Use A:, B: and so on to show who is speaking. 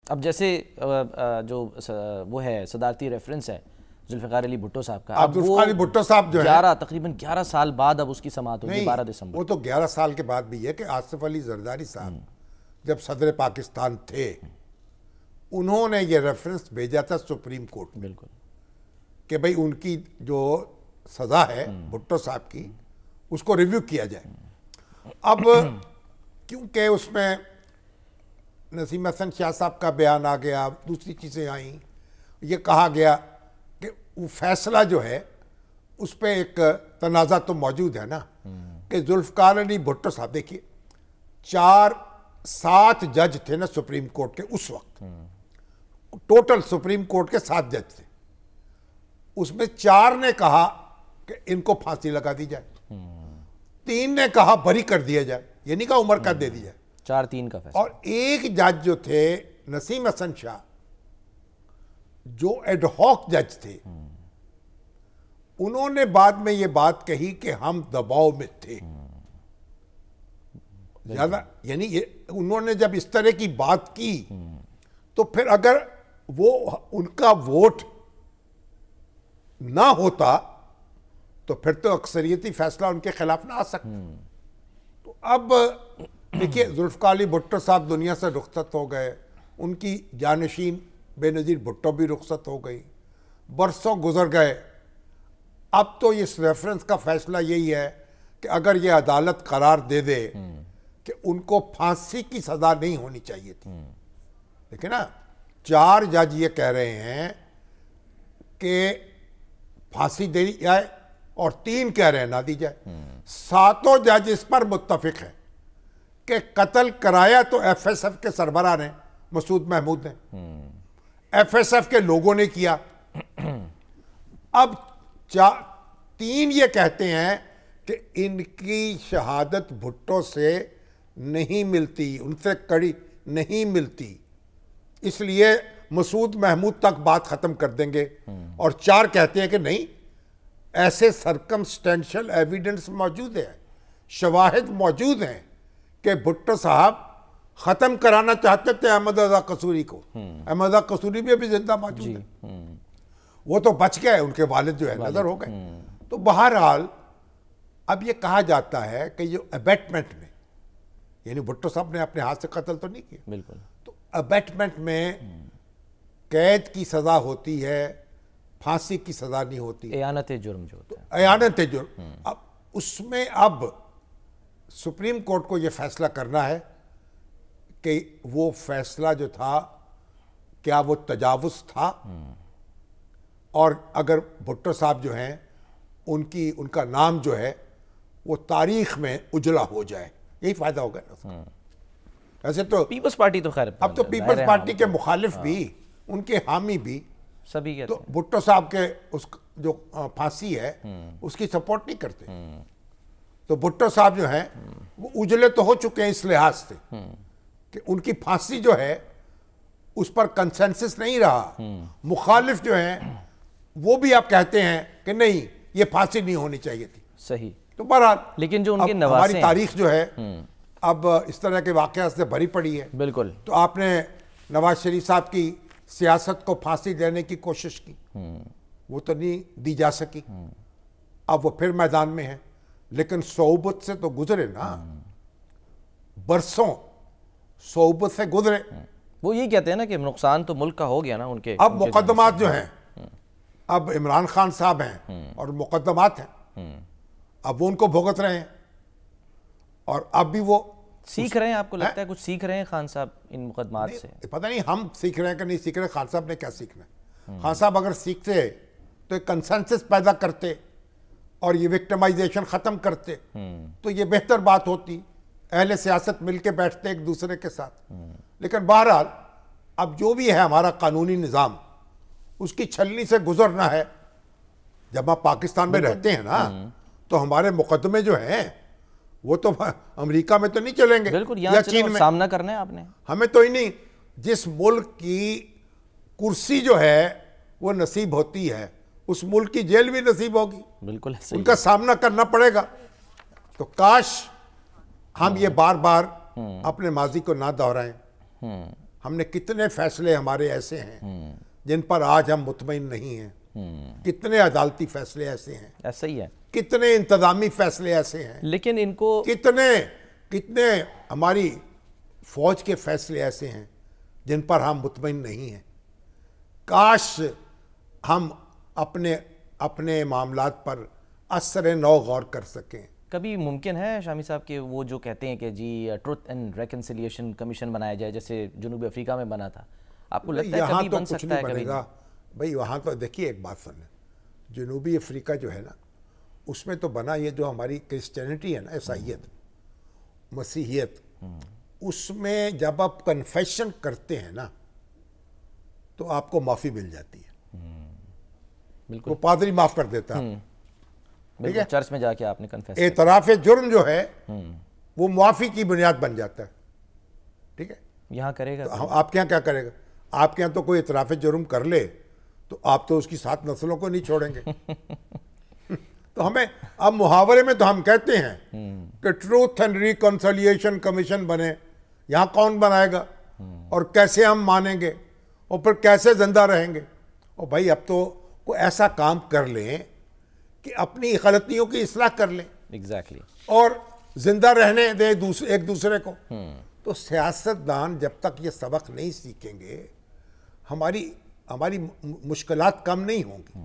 A: اب جیسے جو وہ ہے صدارتی ریفرنس ہے ذوالفقار علی بھٹو صاحب کا،
B: اب ذوالفقار علی بھٹو صاحب جو ہے
A: تقریباً 11 سال بعد اب اس کی سماعت ہوگی 12 دسمبر.
B: وہ تو 11 سال کے بعد بھی ہے کہ آصف علی زرداری صاحب جب صدر پاکستان تھے انہوں نے یہ ریفرنس بھیجا تھا سپریم کورٹ میں
A: بالکل
B: کہ بھئی ان کی جو سزا ہے بھٹو صاحب کی اس کو ریویو کیا جائے. اب کیونکہ اس میں نسیم حسن شاہ صاحب کا بیان آ گیا، دوسری چیزیں آئیں، یہ کہا گیا کہ وہ فیصلہ جو ہے اس پہ ایک تنازع تو موجود ہے نا کہ ذوالفقار علی بھٹو صاحب، دیکھیے 7 جج تھے نا سپریم کورٹ کے اس وقت، ٹوٹل سپریم کورٹ کے 7 جج تھے، اس میں 4 نے کہا کہ ان کو پھانسی لگا دی جائے، 3 نے کہا بری کر دیا جائے، یہ نہیں کہا عمر قید دے دی جائے،
A: 4-3 کا فیصلہ.
B: اور ایک جج جو تھے نسیم حسن شاہ جو ایڈ ہاک جج تھے انہوں نے بعد میں یہ بات کہی کہ ہم دباؤ میں تھے زیادہ، یعنی انہوں نے جب اس طرح کی بات کی تو پھر اگر وہ ان کا ووٹ نہ ہوتا تو پھر تو اکثریتی فیصلہ ان کے خلاف نہ آ سکتا. تو اب دیکھیے ذوالفقار علی بھٹو صاحب دنیا سے رخصت ہو گئے، ان کی جانشین بے نظیر بھٹو بھی رخصت ہو گئی، برسوں گزر گئے. اب تو اس ریفرنس کا فیصلہ یہی ہے کہ اگر یہ عدالت قرار دے دے کہ ان کو پھانسی کی سزا نہیں ہونی چاہیے تھی، دیکھیں نا 4 جج یہ کہہ رہے ہیں کہ پھانسی دے دی جائے اور 3 کہہ رہے ہیں نہ دی جائے. 7 جج اس پر متفق ہیں کہ قتل کرایا تو ایف ایس ایف کے سربراہ نے، مسعود محمود نے، ایف ایس ایف کے لوگوں نے کیا. اب 3 یہ کہتے ہیں کہ ان کی شہادت بھٹو سے نہیں ملتی، ان سے کڑی نہیں ملتی، اس لیے مسعود محمود تک بات ختم کر دیں گے. اور 4 کہتے ہیں کہ نہیں، ایسے سرکمسٹینشل ایویڈنس موجود ہے، شواہد موجود ہیں کہ بھٹو صاحب ختم کرانا چاہتے تھے احمد رضا قصوری کو. احمد رضا قصوری بھی ابھی زندہ موجود ہے، وہ تو بچ گئے، ان کے والد جو ہے نظر ہو گئے. تو بہرحال اب یہ کہا جاتا ہے کہ یہ ابیٹمنٹ میں، یعنی بھٹو صاحب نے اپنے ہاتھ سے قتل تو نہیں کیا،
A: بالکل،
B: تو ابیٹمنٹ میں قید کی سزا ہوتی ہے، پھانسی کی سزا نہیں ہوتی،
A: اعانت جرم جو ہوتا ہے،
B: اعانت جرم. اب اس میں اب سپریم کورٹ کو یہ فیصلہ کرنا ہے کہ وہ فیصلہ جو تھا کیا وہ تجاوز تھا، اور اگر بھٹو صاحب جو ہیں ان کا نام جو ہے وہ تاریخ میں اجلا ہو جائے، یہی فائدہ ہوگا نا. ایسے تو
A: پیپلز پارٹی تو خیر
B: اب تو پیپلز پارٹی کے مخالف بھی، ان کے حامی بھی
A: سبھی کہتے
B: تو بھٹو صاحب کے اس جو پھانسی ہے اس کی سپورٹ نہیں کرتے. تو بھٹو صاحب جو ہیں وہ اجلے تو ہو چکے ہیں اس لحاظ سے کہ ان کی پھانسی جو ہے اس پر کنسنسس نہیں رہا. مخالف جو ہیں وہ بھی آپ کہتے ہیں کہ نہیں یہ پھانسی نہیں ہونی چاہیے تھی.
A: صحیح.
B: تو بہرحال
A: لیکن جو ان کے نواسے
B: ہماری تاریخ جو ہے اب اس طرح کے واقعات سے بھری پڑی ہے.
A: بالکل.
B: تو آپ نے نواز شریف صاحب کی سیاست کو پھانسی دینے کی کوشش کی، وہ تو نہیں دی جا سکی، اب وہ پھر میدان میں ہیں، لیکن صحبت سے تو گزرے نا، برسوں صحبت سے گزرے.
A: وہ یہ کہتے ہیں نا کہ نقصان تو ملک کا ہو گیا نا ان کے.
B: اب مقدمات جو ہیں، اب عمران خان صاحب ہیں اور مقدمات ہیں، اب وہ ان کو بھگت رہے ہیں، اور اب بھی وہ
A: سیکھ رہے ہیں. آپ کو لگتا ہے کچھ سیکھ رہے ہیں خان صاحب ان مقدمات سے؟
B: پتہ نہیں ہم سیکھ رہے ہیں کہ نہیں سیکھ رہے، خان صاحب نے کیا سیکھنا ہے. خان صاحب اگر سیکھتے تو ایک کنسنسس پیدا کرتے اور یہ وکٹمائزیشن ختم کرتے تو یہ بہتر بات ہوتی، اہل سیاست مل کے بیٹھتے ایک دوسرے کے ساتھ. لیکن بہرحال اب جو بھی ہے ہمارا قانونی نظام، اس کی چھلنی سے گزرنا ہے. جب آپ پاکستان میں رہتے ہیں نا تو ہمارے مقدمے جو ہیں وہ تو امریکہ میں تو نہیں چلیں گے،
A: بالکل،
B: یا
A: یہاں
B: چین میں.
A: سامنا کرنا ہے آپ نے.
B: ہمیں تو ہی نہیں، جس ملک کی کرسی جو ہے وہ نصیب ہوتی ہے اس ملک کی جیل بھی نصیب ہوگی.
A: بالکل
B: ان کا سامنا کرنا پڑے گا. تو کاش ہم یہ بار بار اپنے ماضی کو نہ دہرائیں. ہم نے کتنے فیصلے ہمارے ایسے ہیں جن پر آج ہم مطمئن نہیں ہیں، کتنے عدالتی فیصلے ایسے ہیں،
A: ایسا ہی ہے،
B: کتنے انتظامی فیصلے ایسے ہیں،
A: لیکن ان کو
B: کتنے ہماری فوج کے فیصلے ایسے ہیں جن پر ہم مطمئن نہیں ہیں۔ کاش ہم اپنے معاملات پر اثر نو غور کر سکیں۔
A: کبھی ممکن ہے شامی صاحب کہ وہ جو کہتے ہیں کہ جی ٹروتھ اینڈ ریکنسیلیشن کمیشن بنایا جائے جیسے جنوبی افریقہ میں بنا تھا، آپ کو لگتا ہے کبھی بن سکتا ہے؟ کبھی
B: بھائی وہاں تو دیکھیے ایک بات سنیں، جنوبی افریقہ جو ہے نا اس میں تو بنا یہ جو ہماری کرسچینٹی ہے نا، عیسائیت، مسیحیت، اس میں جب آپ کنفیشن کرتے ہیں نا تو آپ کو معافی مل جاتی ہے،
A: بالکل
B: وہ پادری معاف کر دیتا ہے۔
A: بالکل، چرچ میں جا کے آپ نے کنفیس
B: اعتراف جرم جو ہے وہ معافی کی بنیاد بن جاتا ہے، ٹھیک ہے؟
A: یہاں کرے گا؟
B: آپ کے یہاں کیا کرے گا؟ آپ کے یہاں تو کوئی اعتراف جرم کر لے تو آپ تو اس کی 7 نسلوں کو نہیں چھوڑیں گے۔ تو ہمیں اب محاورے میں تو ہم کہتے ہیں کہ ٹروتھ اینڈ ریکنسیلیشن کمیشن بنے، یہاں کون بنائے گا اور کیسے ہم مانیں گے اور پھر کیسے زندہ رہیں گے؟ اور بھائی اب تو کوئی ایسا کام کر لیں کہ اپنی غلطیوں کی اصلاح کر لیں،
A: ایگزیکٹلی،
B: اور زندہ رہنے دیں ایک دوسرے کو۔ تو سیاستدان جب تک یہ سبق نہیں سیکھیں گے ہماری مشکلات کم نہیں ہوں گی۔